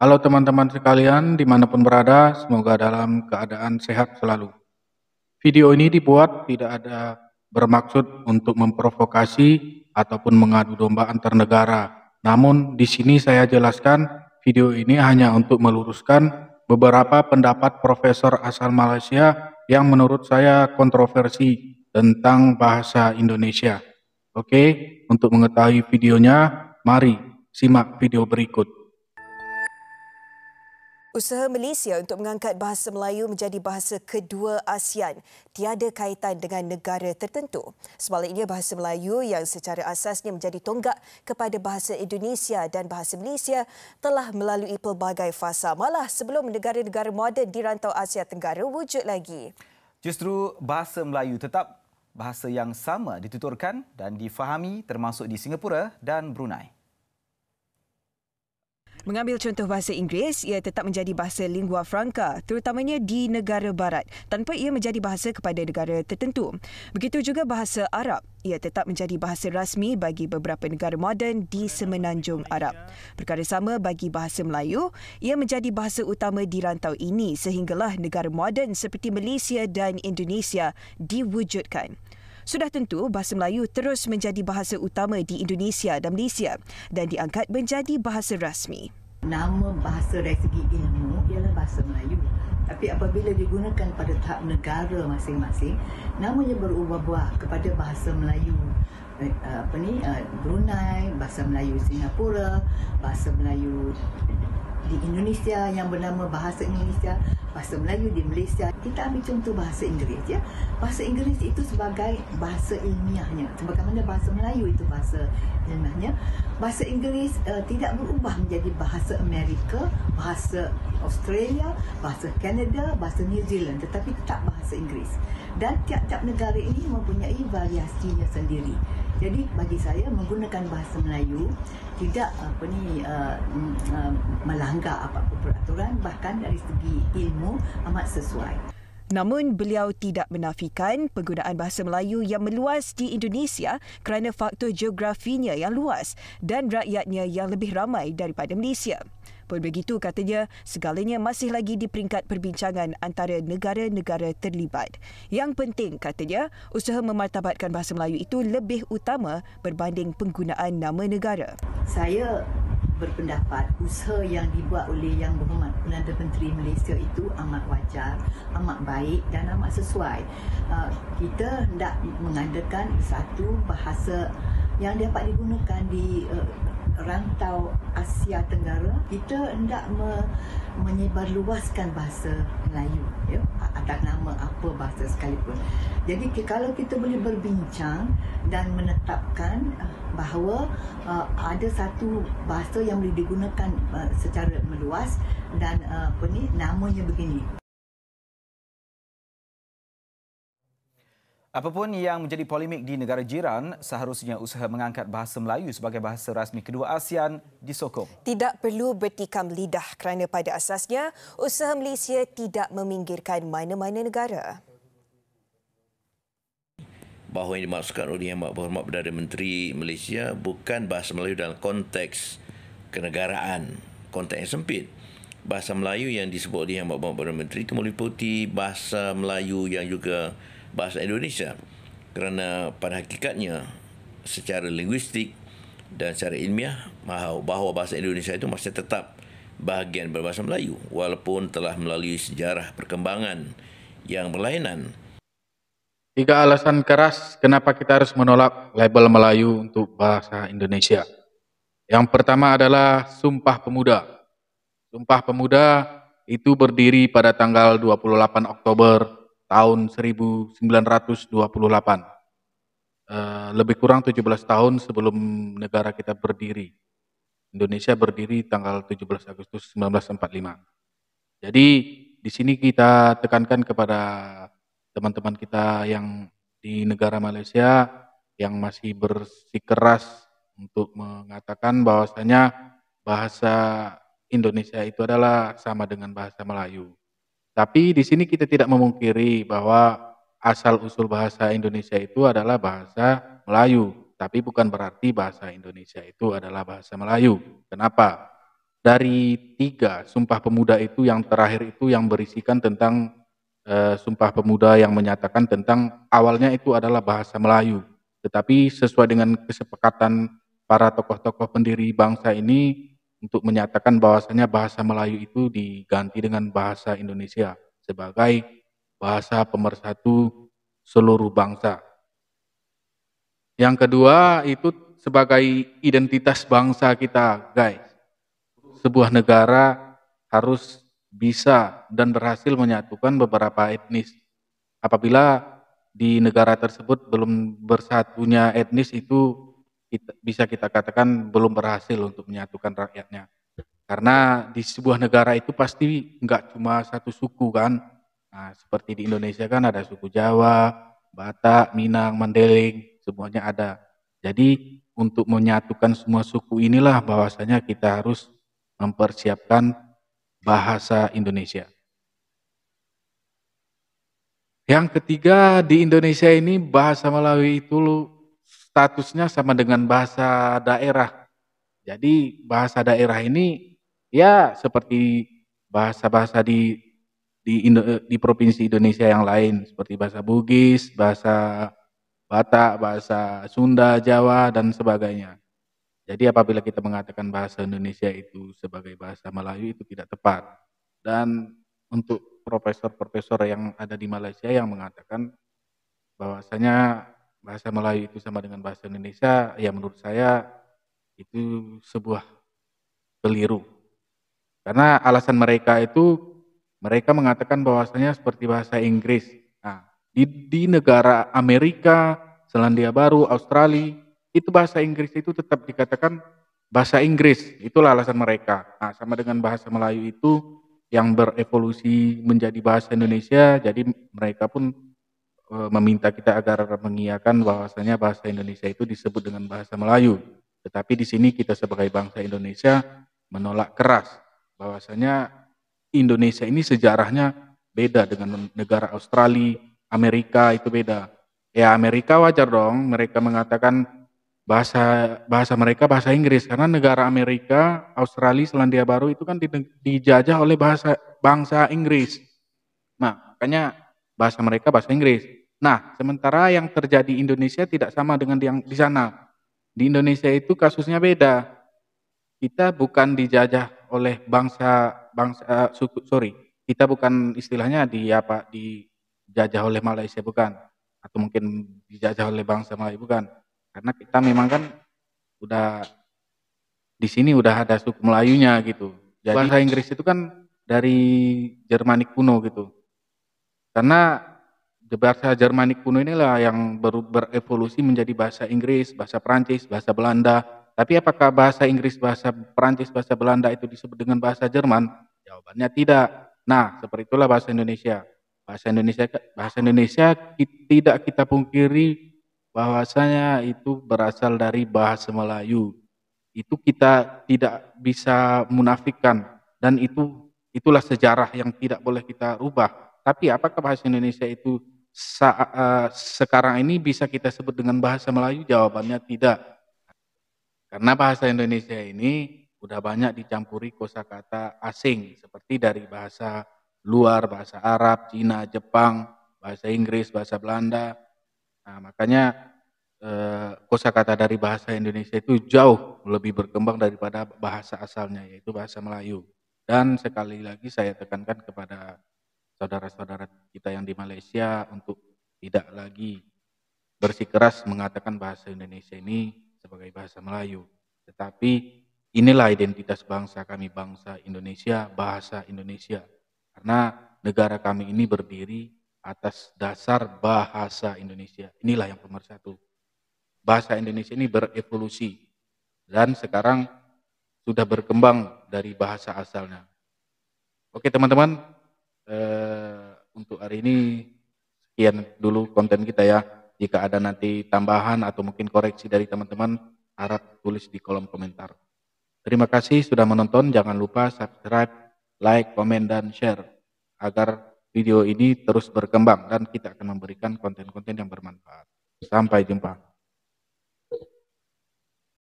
Halo teman-teman sekalian, dimanapun berada, semoga dalam keadaan sehat selalu. Video ini dibuat tidak ada bermaksud untuk memprovokasi ataupun mengadu domba antar negara. Namun di sini saya jelaskan video ini hanya untuk meluruskan beberapa pendapat profesor asal Malaysia yang menurut saya kontroversi tentang bahasa Indonesia. Oke, untuk mengetahui videonya, mari simak video berikut. Usaha Malaysia untuk mengangkat bahasa Melayu menjadi bahasa kedua ASEAN tiada kaitan dengan negara tertentu. Sebaliknya, bahasa Melayu yang secara asasnya menjadi tonggak kepada bahasa Indonesia dan bahasa Malaysia telah melalui pelbagai fasa, malah sebelum negara-negara moden di rantau Asia Tenggara wujud lagi. Justru bahasa Melayu tetap bahasa yang sama dituturkan dan difahami termasuk di Singapura dan Brunei. Mengambil contoh bahasa Inggeris, ia tetap menjadi bahasa lingua franca, terutamanya di negara barat, tanpa ia menjadi bahasa kepada negara tertentu. Begitu juga bahasa Arab, ia tetap menjadi bahasa rasmi bagi beberapa negara moden di Semenanjung Arab. Perkara sama bagi bahasa Melayu, ia menjadi bahasa utama di rantau ini sehinggalah negara moden seperti Malaysia dan Indonesia diwujudkan. Sudah tentu, bahasa Melayu terus menjadi bahasa utama di Indonesia dan Malaysia dan diangkat menjadi bahasa rasmi. Nama bahasa dari segi ilmu ialah bahasa Melayu. Tapi apabila digunakan pada tahap negara masing-masing, namanya berubah-ubah kepada bahasa Melayu Brunei, bahasa Melayu Singapura, bahasa Melayu di Indonesia yang bernama bahasa Indonesia, bahasa Melayu di Malaysia. Kita ambil contoh bahasa Inggeris ya. Bahasa Inggeris itu sebagai bahasa ilmiahnya. Sebagaimana bahasa Melayu itu bahasa ilmiahnya. Bahasa Inggeris tidak berubah menjadi bahasa Amerika, bahasa Australia, bahasa Kanada, bahasa New Zealand, tetapi tetap bahasa Inggeris. Dan tiap-tiap negara ini mempunyai variasinya sendiri. Jadi bagi saya menggunakan bahasa Melayu tidak melanggar apa-apa peraturan, bahkan dari segi ilmu amat sesuai. Namun beliau tidak menafikan penggunaan bahasa Melayu yang meluas di Indonesia kerana faktor geografinya yang luas dan rakyatnya yang lebih ramai daripada Malaysia. Pun begitu, katanya, segalanya masih lagi di peringkat perbincangan antara negara-negara terlibat. Yang penting, katanya, usaha memartabatkan bahasa Melayu itu lebih utama berbanding penggunaan nama negara. Saya berpendapat usaha yang dibuat oleh Yang Berhormat Perdana Menteri Malaysia itu amat wajar, amat baik dan amat sesuai. Kita hendak mengadakan satu bahasa yang dapat digunakan di rantau Asia Tenggara. Kita hendak menyebarluaskan bahasa Melayu ya, atas nama apa bahasa sekalipun. Jadi kalau kita boleh berbincang dan menetapkan bahawa ada satu bahasa yang boleh digunakan secara meluas dan namanya begini. Apapun yang menjadi polemik di negara jiran, seharusnya usaha mengangkat bahasa Melayu sebagai bahasa rasmi kedua ASEAN disokong. Tidak perlu bertikam lidah kerana pada asasnya, usaha Malaysia tidak meminggirkan mana-mana negara. Bahawa yang dimaksudkan oleh Yang Berhormat Perdana Menteri Malaysia bukan bahasa Melayu dalam konteks kenegaraan, konteks yang sempit. Bahasa Melayu yang disebut oleh Yang Berhormat Perdana Menteri itu meliputi bahasa Melayu yang juga bahasa Indonesia, kerana pada hakikatnya secara linguistik dan secara ilmiah bahawa bahasa Indonesia itu masih tetap bahagian berbahasa Melayu walaupun telah melalui sejarah perkembangan yang berlainan. 3 alasan keras kenapa kita harus menolak label Melayu untuk bahasa Indonesia. Yang pertama adalah Sumpah Pemuda. Sumpah Pemuda itu berdiri pada tanggal 28 Oktober tahun 1928. Lebih kurang 17 tahun sebelum negara kita berdiri. Indonesia berdiri tanggal 17 Agustus 1945. Jadi di sini kita tekankan kepada teman-teman kita yang di negara Malaysia yang masih bersikeras untuk mengatakan bahwasanya bahasa Indonesia itu adalah sama dengan bahasa Melayu. Tapi di sini kita tidak memungkiri bahwa asal-usul bahasa Indonesia itu adalah bahasa Melayu. Tapi bukan berarti bahasa Indonesia itu adalah bahasa Melayu. Kenapa? dari 3 Sumpah Pemuda itu yang terakhir itu yang berisikan tentang Sumpah Pemuda yang menyatakan tentang awalnya itu adalah bahasa Melayu. Tetapi sesuai dengan kesepakatan para tokoh-tokoh pendiri bangsa ini untuk menyatakan bahwasanya bahasa Melayu itu diganti dengan bahasa Indonesia sebagai bahasa pemersatu seluruh bangsa. Yang kedua itu sebagai identitas bangsa kita, guys. Sebuah negara harus bisa dan berhasil menyatukan beberapa etnis. Apabila di negara tersebut belum bersatunya etnis itu bisa kita katakan belum berhasil untuk menyatukan rakyatnya. Karena di sebuah negara itu pasti nggak cuma satu suku kan. Nah, seperti di Indonesia kan ada suku Jawa, Batak, Minang, Mandailing, semuanya ada. Jadi untuk menyatukan semua suku inilah bahwasanya kita harus mempersiapkan bahasa Indonesia. Yang ketiga, di Indonesia ini bahasa Melayu itu statusnya sama dengan bahasa daerah. Jadi bahasa daerah ini ya seperti bahasa-bahasa di provinsi Indonesia yang lain seperti bahasa Bugis, bahasa Batak, bahasa Sunda, Jawa dan sebagainya. Jadi apabila kita mengatakan bahasa Indonesia itu sebagai bahasa Melayu itu tidak tepat. Dan untuk profesor-profesor yang ada di Malaysia yang mengatakan bahwasanya bahasa Melayu itu sama dengan bahasa Indonesia, ya menurut saya itu sebuah keliru. Karena alasan mereka itu mereka mengatakan bahwasanya seperti bahasa Inggris. Nah, di negara Amerika, Selandia Baru, Australia itu bahasa Inggris itu tetap dikatakan bahasa Inggris. Itulah alasan mereka. Nah, sama dengan bahasa Melayu itu yang berevolusi menjadi bahasa Indonesia, jadi mereka pun meminta kita agar mengiyakan bahwasanya bahasa Indonesia itu disebut dengan bahasa Melayu. Tetapi di sini kita sebagai bangsa Indonesia menolak keras bahwasanya Indonesia ini sejarahnya beda dengan negara Australia, Amerika itu beda. Ya Amerika wajar dong mereka mengatakan bahasa mereka bahasa Inggris karena negara Amerika, Australia, Selandia Baru itu kan dijajah oleh bangsa Inggris. Nah, makanya bahasa mereka bahasa Inggris. Nah, sementara yang terjadi di Indonesia tidak sama dengan yang di sana. Di Indonesia itu kasusnya beda. Kita bukan dijajah oleh kita bukan istilahnya dijajah oleh Malaysia bukan, atau mungkin dijajah oleh bangsa Melayu bukan. Karena kita memang kan udah di sini udah ada suku Melayunya gitu. Jadi bahasa Inggris itu kan dari Jermanik kuno gitu. Karena bahasa Jermanik kuno inilah yang berevolusi menjadi bahasa Inggris, bahasa Prancis, bahasa Belanda. Tapi apakah bahasa Inggris, bahasa Prancis, bahasa Belanda itu disebut dengan bahasa Jerman? Jawabannya tidak. Nah, seperti itulah bahasa Indonesia. Bahasa Indonesia tidak kita pungkiri bahwasanya itu berasal dari bahasa Melayu. Itu kita tidak bisa munafikkan dan itulah sejarah yang tidak boleh kita rubah. Tapi apakah bahasa Indonesia itu sekarang ini bisa kita sebut dengan bahasa Melayu? Jawabannya tidak. Karena bahasa Indonesia ini udah banyak dicampuri kosakata asing seperti dari bahasa luar, bahasa Arab, Cina, Jepang, bahasa Inggris, bahasa Belanda. Nah, makanya kosakata dari bahasa Indonesia itu jauh lebih berkembang daripada bahasa asalnya yaitu bahasa Melayu. Dan sekali lagi saya tekankan kepada saudara-saudara kita yang di Malaysia untuk tidak lagi bersikeras mengatakan bahasa Indonesia ini sebagai bahasa Melayu. Tetapi inilah identitas bangsa kami, bangsa Indonesia, bahasa Indonesia. Karena negara kami ini berdiri atas dasar bahasa Indonesia. Inilah yang pemersatu. Bahasa Indonesia ini berevolusi dan sekarang sudah berkembang dari bahasa asalnya. Oke teman-teman, untuk hari ini sekian dulu konten kita ya. Jika ada nanti tambahan atau mungkin koreksi dari teman-teman, harap tulis di kolom komentar. Terima kasih sudah menonton. Jangan lupa subscribe, like, komen, dan share agar video ini terus berkembang dan kita akan memberikan konten-konten yang bermanfaat. Sampai jumpa.